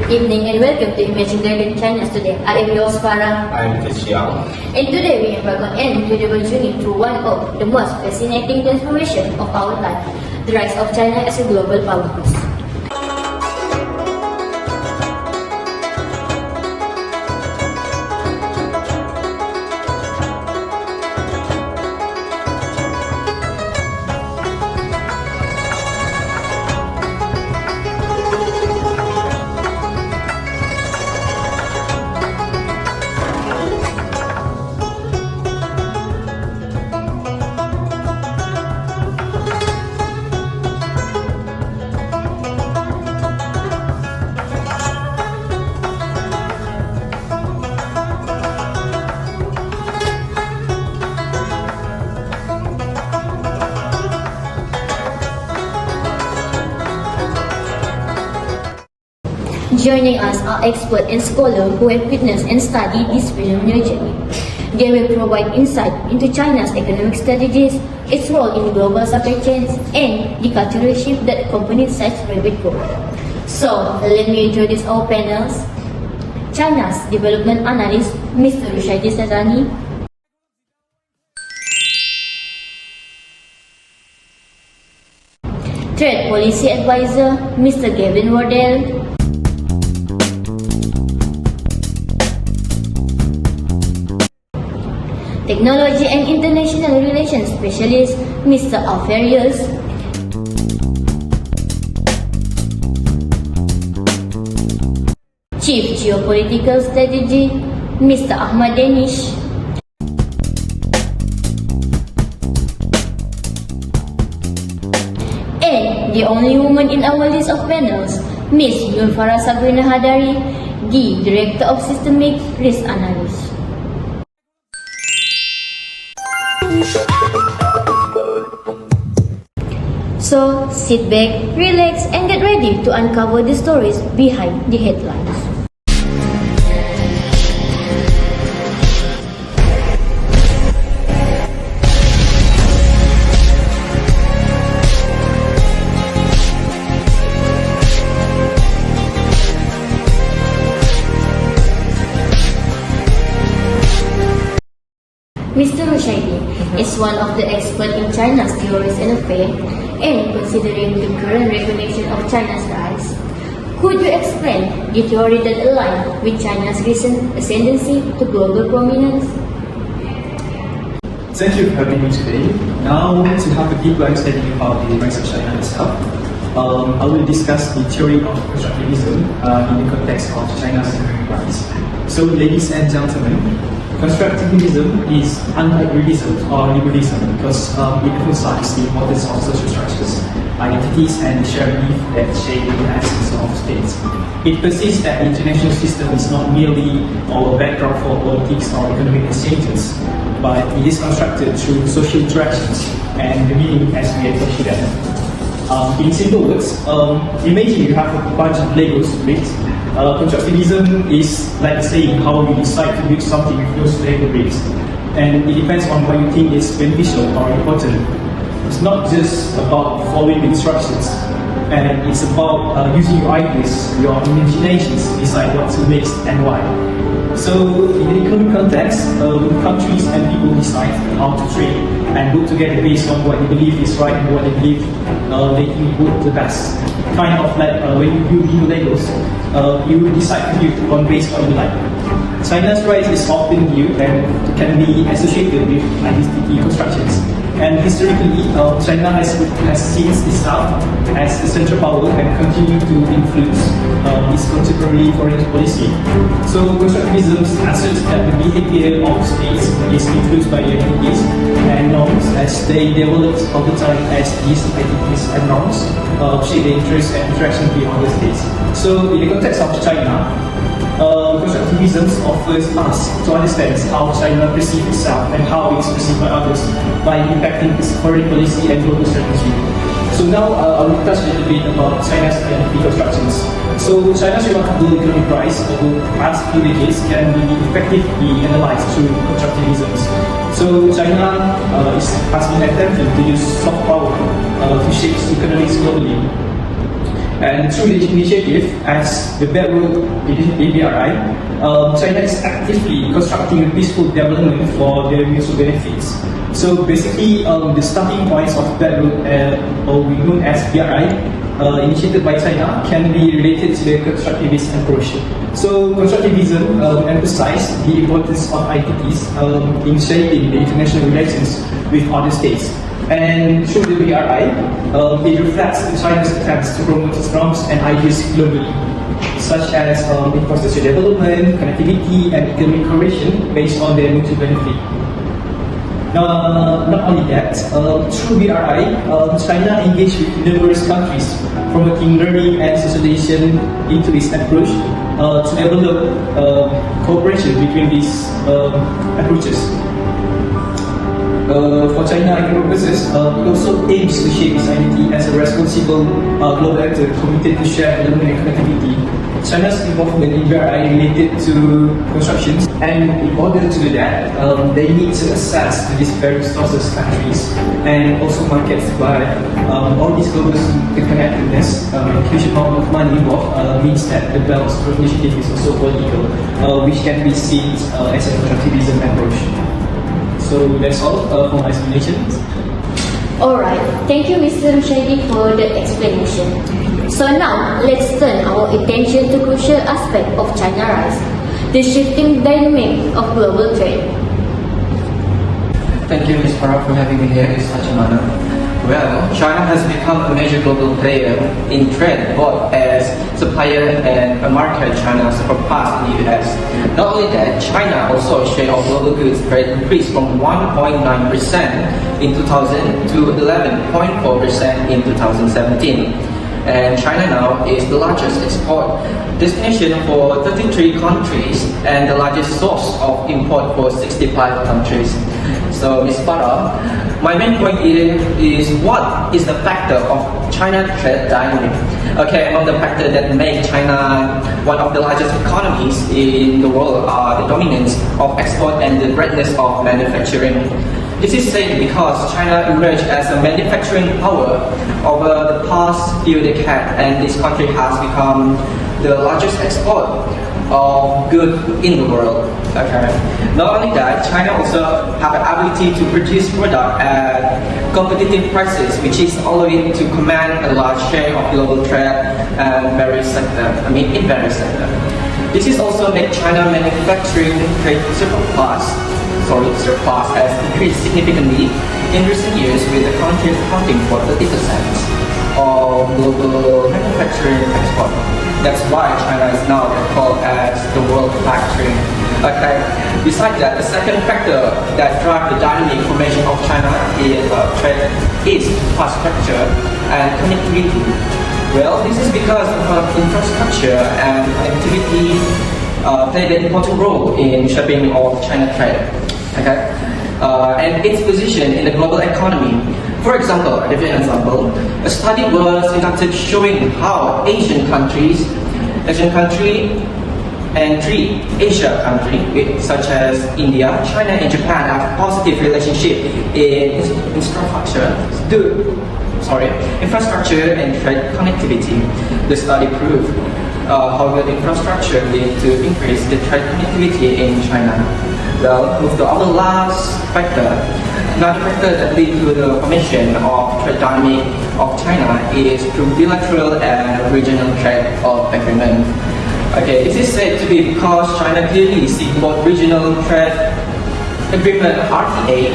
Evening and welcome to Imagine Garden China today. I am yours, Farah. I am Xiao. And today we embark on an incredible journey through one of the most fascinating transformations of our life, the rise of China as a global powerhouse. Joining us are experts and scholars who have witnessed and studied this phenomenal journey. They will provide insight into China's economic strategies, its role in global supply chains, and the cultural shift that accompanies such rapid growth. So, let me introduce our panels. China's Development Analyst, Mr. Rushaidi Sadani. Trade Policy Advisor, Mr. Gavin Wardell. Technology and International Relations Specialist, Mr. Alfarius. Chief Geopolitical Strategy, Mr. Ahmad Danish. And the only woman in our list of panels, Ms. Yulfara Sabrina Hadari, the Director of Systemic Risk Analysis. So, sit back, relax, and get ready to uncover the stories behind the headlines. Mr. Rushaidi is one of the experts in China's theories and affairs, and considering the current recognition of China's rise, could you explain the theory that aligns with China's recent ascendancy to global prominence? Thank you for having me today. Now, to have a deeper understanding about the rise of China itself, I will discuss the theory of constructivism in the context of China's economic rise. So, ladies and gentlemen, constructivism is unlike realism or liberalism because it emphasizes the importance of social structures, identities, and shared belief that shape the essence of states. It persists that the international system is not merely a backdrop for politics or economic exchanges, but it is constructed through social interactions and the meaning as we attach to them. In simple words, imagine you have a bunch of Legos to build. Constructivism is like saying how you decide to build something with those Lego bricks, and it depends on what you think is beneficial or important. It's not just about following the instructions, and it's about using your ideas, your imaginations to decide what to make and why. So, in the economic context, countries and people decide how to trade and work together based on what they believe is right and what they believe they can work the best. Kind of like when you build new Legos, you will decide to build one based on your like. China's rise is often viewed and can be associated with identity constructions. And historically, China has seen itself as a central power and continued to influence its contemporary foreign policy. So, constructivism asserts that the behavior of states is influenced by their identities and norms as they develop over time as these identities and norms shape the interests and interaction beyond the states. So, in the context of China, constructivism offers us to understand how China perceives itself and how it's perceived by others by impacting its foreign policy and global strategy. So now I will touch a little bit about China's identity constructions. So China's remarkable economic rise over the past few decades can be effectively analyzed through constructivism. So China has been attempting to use soft power to shape its economics globally. And through the initiative, as the Belt Road ABRI, China is actively constructing a peaceful development for their mutual benefits. So basically, the starting points of Belt Road, or we known as BRI, initiated by China, can be related to the constructivist approach. So constructivism emphasizes the importance of ITTs in shaping the international relations with other states. And through the BRI, it reflects China's attempts to promote its norms and ideas globally, such as infrastructure development, connectivity, and economic cooperation based on their mutual benefit. Not only that, through BRI, China engaged with numerous countries, promoting learning and socialization into its approach to develop cooperation between these approaches. For China economic purposes, it also aims to shape its identity as a responsible global actor committed to shared development and connectivity. China's involvement in BRI related to construction, and in order to do that, they need to access to these various resources, countries, and also markets by all these global interconnectedness. Huge amount of money involved means that the Belt Road Initiative is also political, which can be seen as a constructivism approach. So that's all for my explanation. Alright, thank you Mr. Shady for the explanation. So now, let's turn our attention to crucial aspect of China rise, the shifting dynamic of global trade. Thank you, Ms. Farah, for having me here. It's such an honor. Well, China has become a major global player in trade, both as supplier and a market. China surpassed the US. Not only that, China also share of global goods trade increased from 1.9% in 2000 to 11.4% in 2017. And China now is the largest export destination for 33 countries and the largest source of import for 65 countries. So, Ms. Farah, my main point is what is the factor of China trade dynamic? Okay, among the factors that make China one of the largest economies in the world are the dominance of export and the greatness of manufacturing. This is said because China emerged as a manufacturing power over the past few decades, and this country has become the largest export of goods in the world. Okay. Not only that, China also have the ability to produce products at competitive prices, which is allowing to command a large share of global trade and various sectors. In various sectors. This is also make China manufacturing trade surplus has increased significantly in recent years, with the country accounting for 30% of global manufacturing export. That's why China is now called as the world factory. Okay. Besides that, the second factor that drives the dynamic formation of China in trade is infrastructure and connectivity. Well, this is because infrastructure and connectivity play an important role in shaping of China trade. Okay, and its position in the global economy. For example, I'll give you an example. A study was conducted showing how Asian country and three Asia countries such as India, China, and Japan have positive relationship in infrastructure and trade connectivity. The study proved how the infrastructure lead to increase the trade connectivity in China. Well, move to our last factor. Another factor that leads to the formation of trade dynamic of China is through bilateral and regional trade of agreement. Okay, this is said to be because China clearly sees both regional trade agreement (RTA)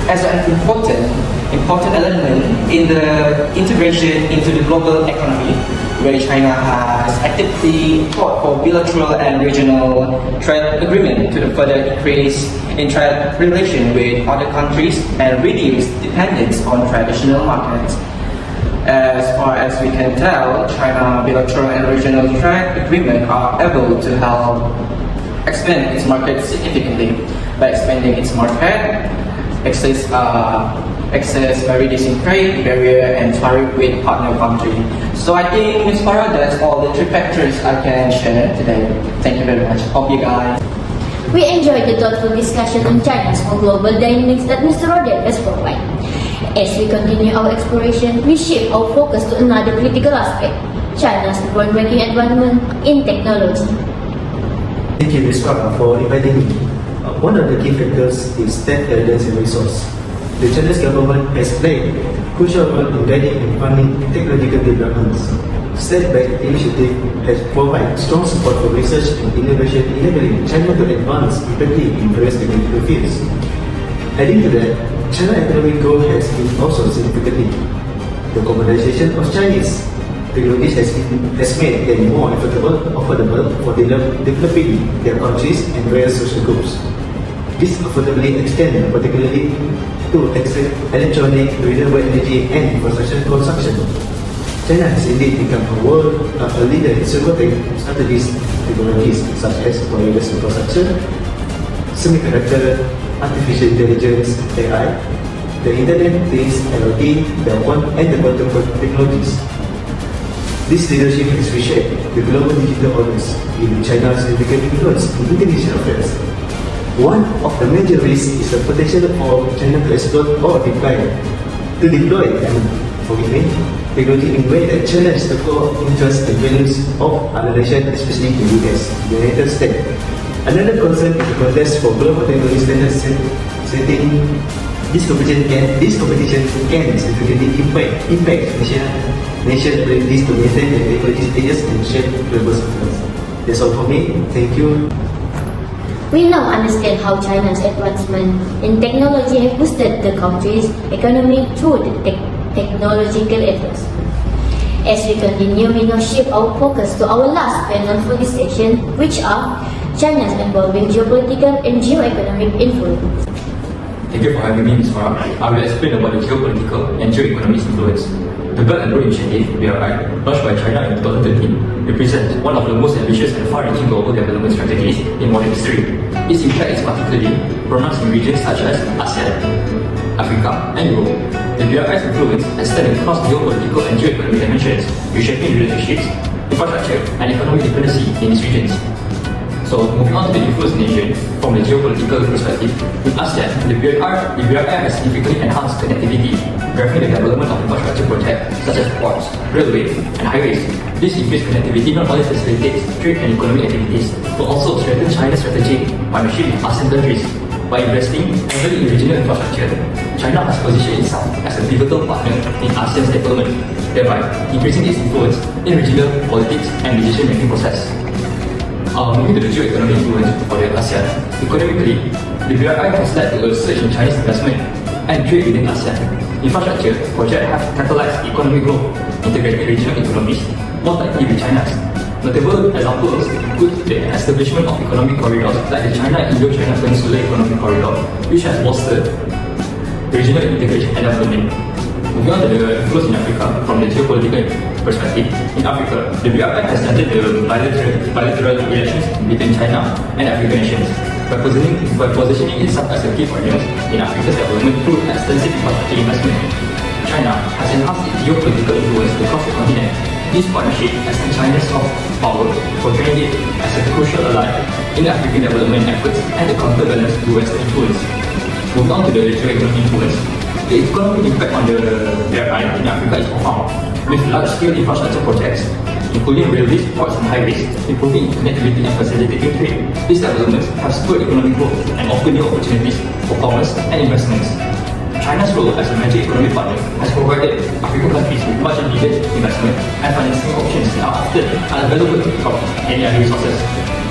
as an important element in the integration into the global economy, where China has actively fought for bilateral and regional trade agreement to further increase in trade relation with other countries and reduce dependence on traditional markets. As far as we can tell, China bilateral and regional trade agreement are able to help expand its market significantly by expanding its market, access by reducing trade barrier and tariff with partner country. So I think, Ms. Farah, that's all the three factors I can share today. Thank you very much. Hope you guys. We enjoyed the thoughtful discussion on China's global dynamics that Mr. Rodel has provided. As we continue our exploration, we shift our focus to another critical aspect, China's groundbreaking advancement in technology. Thank you, Ms. Kwak, for inviting me. One of the key factors is state guidance and resource. The Chinese government has played a crucial role in guiding and funding technological developments. State-backed initiative has provided strong support for research and innovation, enabling China to advance rapidly in various technological fields. Adding to that, China's economic growth has been also significantly. The commoditization of Chinese technologies has made them more affordable for developing their countries and various social groups. This affordability extends particularly to electronic, renewable energy and infrastructure construction. China has indeed become a leader in several strategies technologies such as wireless infrastructure, semiconductor, artificial intelligence, AI, the Internet of Things, IoT, and the quantum technologies. This leadership has reshaped the global digital orders, giving China significant influence in international affairs. One of the major risks is the potential for China to exploit or deploy technology in a way that challenge the core interests and values of other nations, especially the US, the United States. Another concern is the contest for global technology standards setting. This competition can significantly impact nations' abilities to maintain their technology status and shape global success. That's all for me. Thank you. We now understand how China's advancement in technology have boosted the country's economy through the technological efforts. As we continue, we now shift our focus to our last panel for this session, which are China's evolving geopolitical and geoeconomic influence. Thank you for having me, Ms. Farah. I will explain about the geopolitical and geoeconomic influence. The Belt and Road Initiative, BRI, launched by China in 2013, represents one of the most ambitious and far-reaching global development strategies in modern history. Its impact is particularly pronounced in regions such as ASEAN, Africa, and Europe. The BRI's influence has extended across geopolitical and geoeconomic dimensions, reshaping relationships, infrastructure, and economic dependency in these regions. So, moving on to the influence in the region, from the geopolitical perspective, in ASEAN, the BRI has significantly enhanced connectivity, driving the development of infrastructure projects such as ports, railways, and highways. This increased connectivity not only facilitates trade and economic activities, but also strengthens China's strategic partnership with ASEAN countries. By investing heavily in regional infrastructure, China has positioned itself as a pivotal partner in ASEAN's development, thereby increasing its influence in regional politics and decision-making process. Moving to the geoeconomic influence for the ASEAN, economically, the BRI has led to a surge in Chinese investment and trade within ASEAN. Infrastructure projects have catalyzed economic growth, integrating regional economies more tightly with China's. Notable examples include the establishment of economic corridors like the China-Indo-China Peninsula Economic Corridor, which has bolstered regional integration and development. Moving on to the influence in Africa, from the geopolitical perspective, in Africa, the BRI has strengthened the bilateral relations between China and African nations by positioning itself as a key partner in Africa's development through extensive infrastructure investment. China has enhanced its geopolitical influence across the continent. This partnership extends China's soft power, portraying it as a crucial ally in African development efforts and a counterbalance to Western influence. Moving on to the geoeconomic influence, the economic impact on the BRI in Africa is profound, with large-scale infrastructure projects, including railways, ports, and highways, improving connectivity and facilitating trade. These developments have spurred economic growth and offer new opportunities for commerce and investments. China's role as a major economic partner has provided African countries with much needed investment and financing options that are often unavailable from any other resources.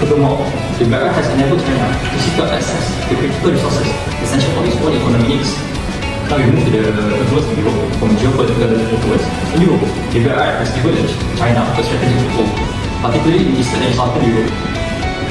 Furthermore, the BRI has enabled China to secure access to critical resources essential for its own economic needs. Now we move to the influence in Europe. From geopolitical influence, in Europe, the BRI has given China a strategic foothold, particularly in Eastern and Southern Europe.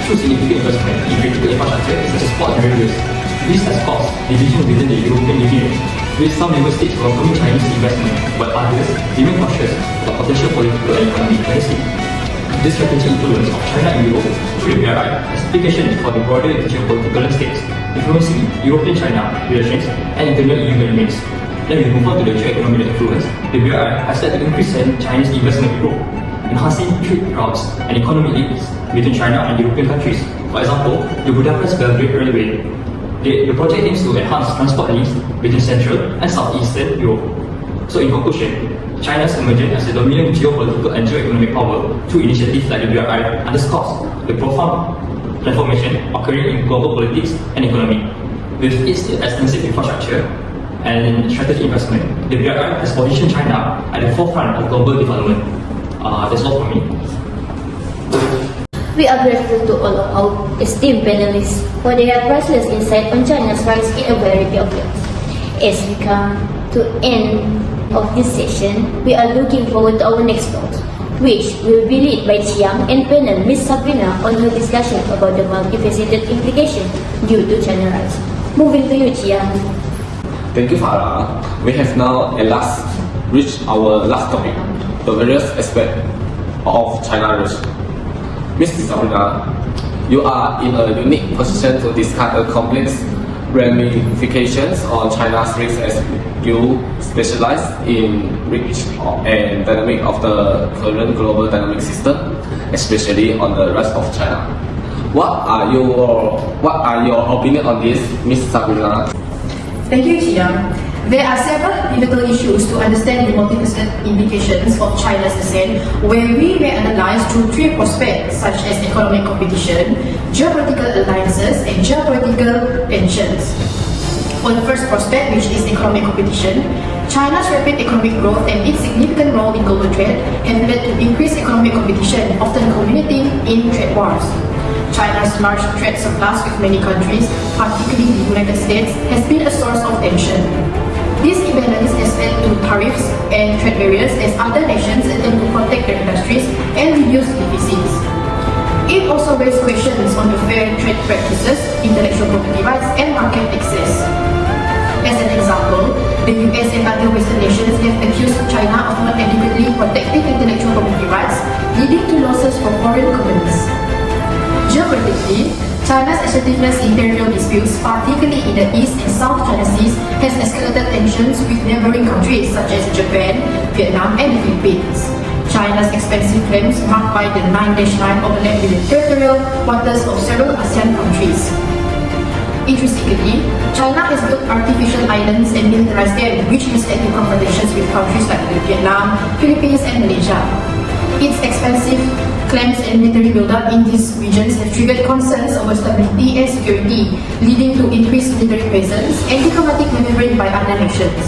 Through significant investment in critical infrastructure such as ports and railways, this has caused division within the European Union, with some member states welcoming Chinese investment, while others remain cautious about potential political and economic policy. This strategic influence of China in Europe through the BRI has implications for the broader geopolitical landscapes, influencing European-China relations and internal EU dynamics. Then we move on to the geoeconomic influence. The BRI has led to increase Chinese investment in Europe, enhancing trade routes and economic links between China and European countries. For example, the Budapest-Belgrade Railway. The project aims to enhance transport links between Central and Southeastern Europe. So in conclusion, China's emergence as a dominant geopolitical and geo-economic power through initiatives like the BRI underscores the profound transformation occurring in global politics and economy. With its extensive infrastructure and strategic investment, the BRI has positioned China at the forefront of global development. That's all from me. We are grateful to all of our esteemed panelists for their priceless insight on China's rise in a variety of fields. As we come to end of this session, we are looking forward to our next talk, which will be led by Chiang and panel Ms. Sabrina on her discussion about the multifaceted implications due to China rise. Moving to you, Chiang. Thank you, Farah. We have now at last reached our last topic, the various aspects of China rise. Ms. Sabrina, you are in a unique position to discuss the complex ramifications on China's risk as you specialize in rich and dynamic of the current global dynamic system, especially on the rise of China. What are your opinion on this, Ms. Sabrina? Thank you, Chiang. There are several pivotal issues to understand the multifaceted implications of China's ascent, where we may analyze through three prospects such as economic competition, geopolitical alliances, and geopolitical tensions. On the first prospect, which is economic competition, China's rapid economic growth and its significant role in global trade have led to increased economic competition, often culminating in trade wars. China's large trade surplus with many countries, particularly the United States, has been a source of tension. This imbalance has led to tariffs and trade barriers as other nations attempt to protect their industries and reduce deficits. It also raised questions on the fair trade practices, intellectual property rights, and market access. As an example, the US and other Western nations have accused China of not adequately protecting intellectual property rights, leading to losses from foreign companies. Geopolitically, China's assertiveness in territorial disputes, particularly in the East and South China Seas, has escalated tensions with neighboring countries such as Japan, Vietnam, and the Philippines. China's expansive claims, marked by the 9-9 overlap with the territorial waters of several ASEAN countries. Intrinsically, China has built artificial islands and militarized them, which has led to confrontations with countries like Vietnam, Philippines, and Malaysia. Its expansive claims and military buildup in these regions have triggered concerns over stability and security, leading to increased military presence and diplomatic maneuvering by other nations.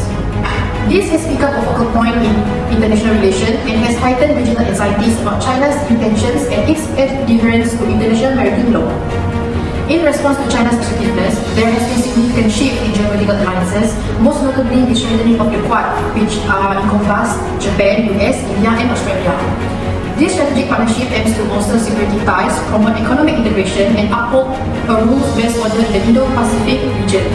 This has become a focal point in international relations and has heightened regional anxieties about China's intentions and its adherence to international maritime law. In response to China's assertiveness, there has been significant shift in geopolitical alliances, most notably the strengthening of the Quad, which encompass Japan, US, India, and Australia. This strategic partnership aims to bolster security ties, promote economic integration, and uphold a rules-based order in the Indo-Pacific region.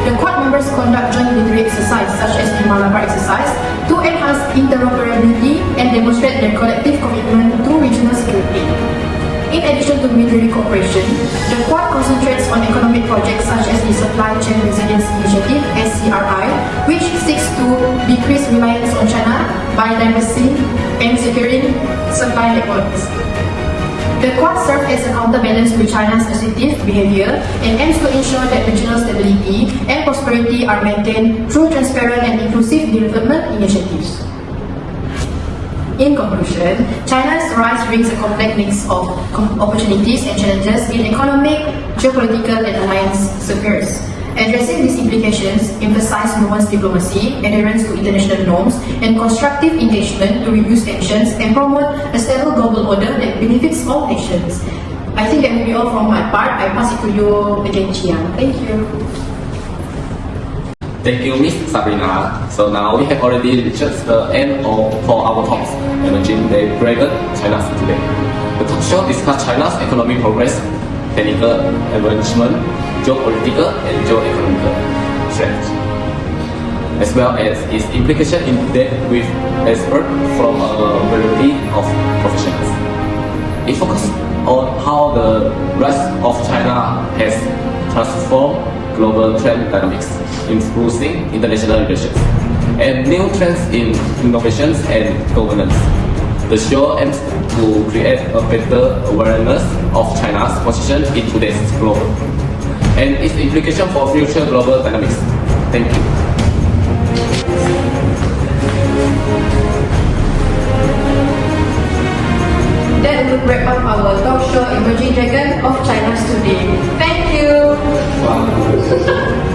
The Quad members conduct joint military exercises such as the Malabar exercise to enhance interoperability and demonstrate their collective commitment to regional security. In addition to military cooperation, the Quad concentrates on economic projects such as the Supply Chain Resilience Initiative (SCRI), which seeks to decrease reliance on China by diversifying and securing supply networks. The Quad serves as a counterbalance to China's assertive behavior and aims to ensure that regional stability and prosperity are maintained through transparent and inclusive development initiatives. In conclusion, China's rise brings a complex mix of opportunities and challenges in economic, geopolitical, and alliance spheres. Addressing these implications emphasize nuanced diplomacy, adherence to international norms, and constructive engagement to reduce tensions and promote a stable global order that benefits all nations. I think that will be all from my part. I pass it to you again, Chiang. Thank you. Thank you, Ms. Sabrina. So now we have already reached the end for our talks, Emerging the Dragon, China's Today. The talk show discussed China's economic progress, technical advancement, geopolitical and geo-economical threats, as well as its implication in depth with experts from a variety of professions. It focused on how the rise of China has transformed global trade dynamics, influencing international relations, and new trends in innovations and governance. The show aims to create a better awareness of China's position in today's globe and its implication for future global dynamics. Thank you. That would wrap up our talk show Emerging Dragon of China's today. Thank you. Wow.